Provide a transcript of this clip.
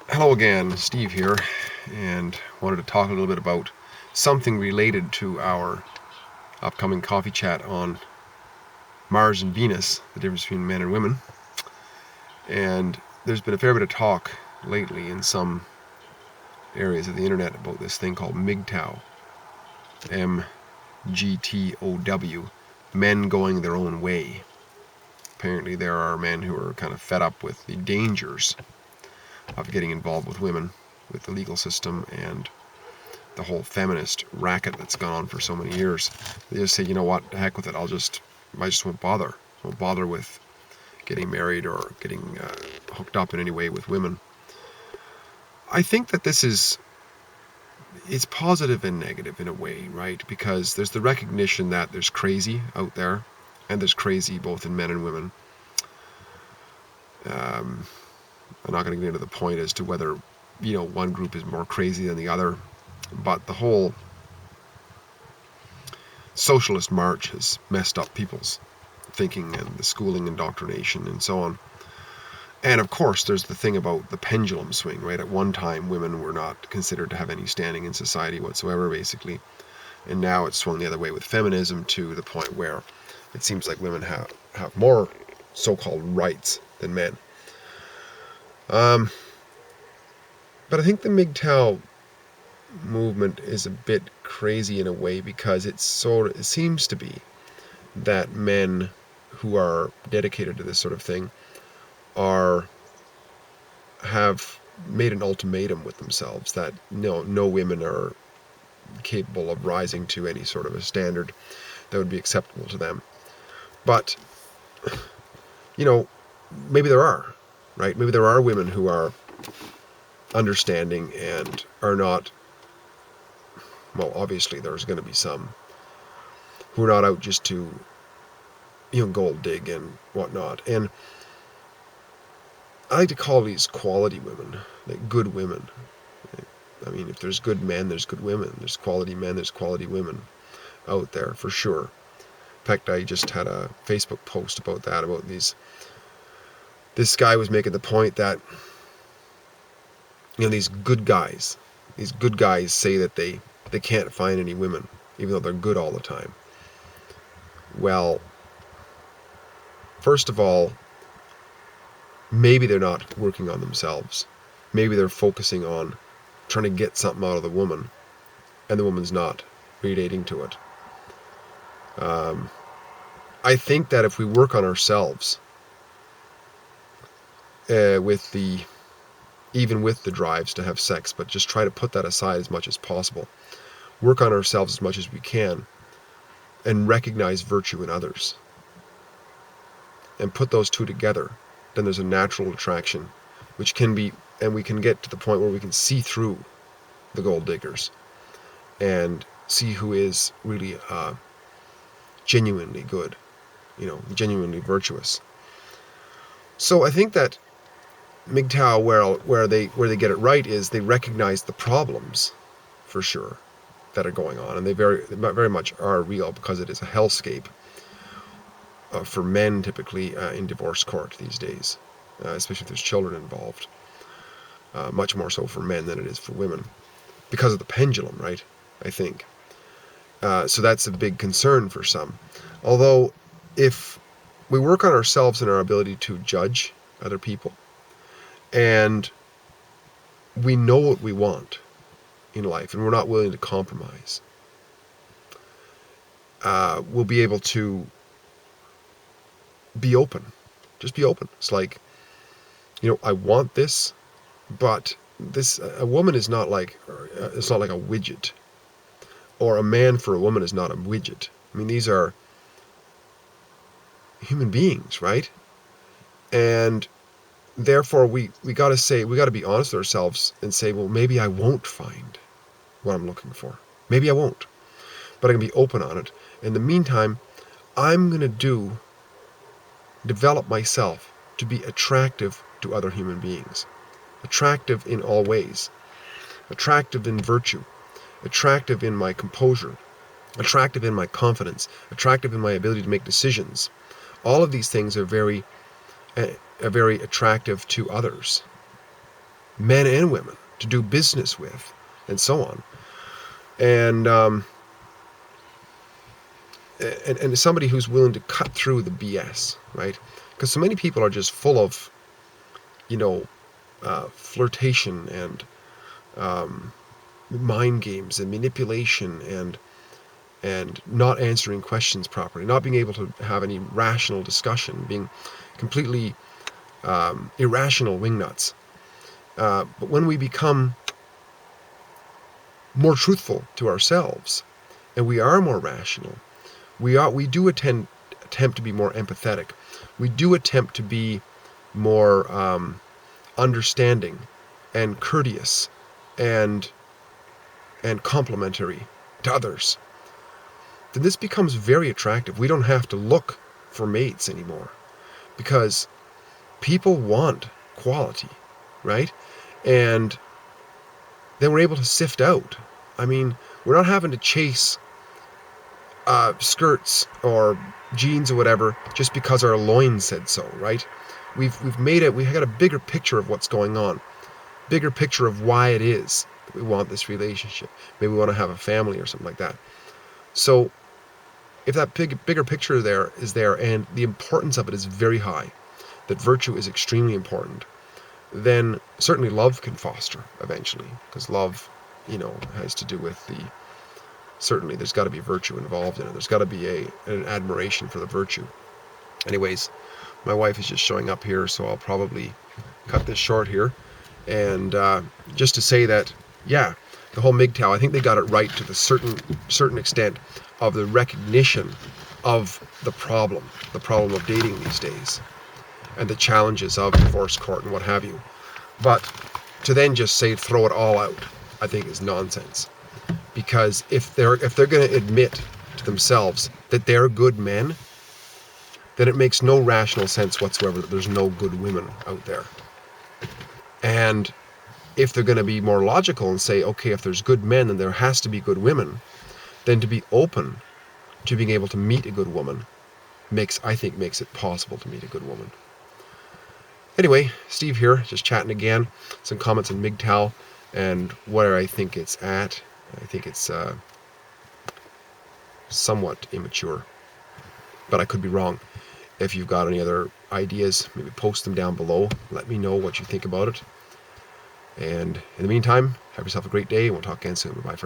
Hello again, Steve here, and wanted to talk a little bit about something related to our upcoming coffee chat on Mars and Venus, the difference between men and women. And there's been a fair bit of talk lately in some areas of the internet about this thing called Mgtow, Mgtow, men going their own way. Apparently, there are men who are kind of fed up with the dangers of getting involved with women, with the legal system, and the whole feminist racket that's gone on for so many years. They just say, you know what, the heck with it. I just won't bother. Won't bother with getting married or getting hooked up in any way with women. I think that it's positive and negative in a way, right? Because there's the recognition that there's crazy out there, and there's crazy both in men and women. Um, I'm not going to get into the point as to whether one group is more crazy than the other, but the whole socialist march has messed up people's thinking and the schooling, indoctrination, and so on. And of course, there's the thing about the pendulum swing, right? At one time, women were not considered to have any standing in society whatsoever, basically. And now it's swung the other way with feminism to the point where it seems like women have more so-called rights than men. But I think the Mgtow movement is a bit crazy in a way because it seems to be that men who are dedicated to this sort of thing have made an ultimatum with themselves that no women are capable of rising to any sort of a standard that would be acceptable to them. But you know, maybe there are, right? Maybe there are women who are understanding and are not. Well, obviously there's going to be some who are not out just to gold dig and whatnot. And I like to call these quality women, like good women. I mean, if there's good men, there's good women. There's quality men, there's quality women out there for sure. In fact, I just had a Facebook post about that, about this guy was making the point that these good guys say that they can't find any women even though they're good all the time. Well, first of all, maybe they're not working on themselves. Maybe they're focusing on trying to get something out of the woman, and the woman's not relating to it. I think that if we work on ourselves, even with the drives to have sex, but just try to put that aside as much as possible, work on ourselves as much as we can, and recognize virtue in others, and put those two together, then there's a natural attraction, which can be, and we can get to the point where we can see through the gold diggers and see who is really genuinely good, genuinely virtuous. So I think that Mgtow, where they get it right, is they recognize the problems, for sure, that are going on, and they very much are real, because it is a hellscape for men typically in divorce court these days, especially if there's children involved. Much more so for men than it is for women, because of the pendulum, right? I think. So that's a big concern for some. Although, if we work on ourselves and our ability to judge other people, and we know what we want in life, and we're not willing to compromise, we'll be able to be open. Just be open. It's like, I want this, but a woman is not like, it's not like a widget, or a man for a woman is not a widget. I mean, these are human beings, right? And therefore, we got to be honest with ourselves and say, well, maybe I won't find what I'm looking for. Maybe I won't, but I can be open on it. In the meantime, I'm going to develop myself to be attractive to other human beings. Attractive in all ways. Attractive in virtue. Attractive in my composure. Attractive in my confidence. Attractive in my ability to make decisions. All of these things are very attractive to others. men and women, to do business with, and so on. And and somebody who's willing to cut through the BS, right? Because so many people are just full of, you know, flirtation and mind games and manipulation and not answering questions properly, not being able to have any rational discussion, being completely irrational wingnuts. But when we become more truthful to ourselves and we are more rational, we do attempt to be more empathetic. We do attempt to be more understanding and courteous and complimentary to others. Then this becomes very attractive. We don't have to look for mates anymore because people want quality, right? And then we're able to sift out. I mean, we're not having to chase skirts or jeans or whatever just because our loins said so, right? We've made it. We've got a bigger picture of what's going on, bigger picture of why it is that we want this relationship. Maybe we want to have a family or something like that. So if that bigger picture there is there and the importance of it is very high, that virtue is extremely important, then certainly love can foster eventually, because love, has to do with certainly there's got to be virtue involved in it. There's got to be an admiration for the virtue. Anyways, my wife is just showing up here, so I'll probably cut this short here. And just to say that, yeah, the whole Mgtow, I think they got it right to the certain extent of the recognition of the problem of dating these days, and the challenges of divorce court and what have you. But to then just say throw it all out, I think is nonsense. Because if they're going to admit to themselves that they're good men, then it makes no rational sense whatsoever that there's no good women out there. And if they're going to be more logical and say, okay, if there's good men, then there has to be good women, then to be open to being able to meet a good woman makes it possible to meet a good woman. Anyway, Steve here, just chatting again. Some comments on Mgtow and where I think it's at. I think it's somewhat immature, but I could be wrong. If you've got any other ideas, maybe post them down below. Let me know what you think about it. And in the meantime, have yourself a great day, and we'll talk again soon. Bye for now.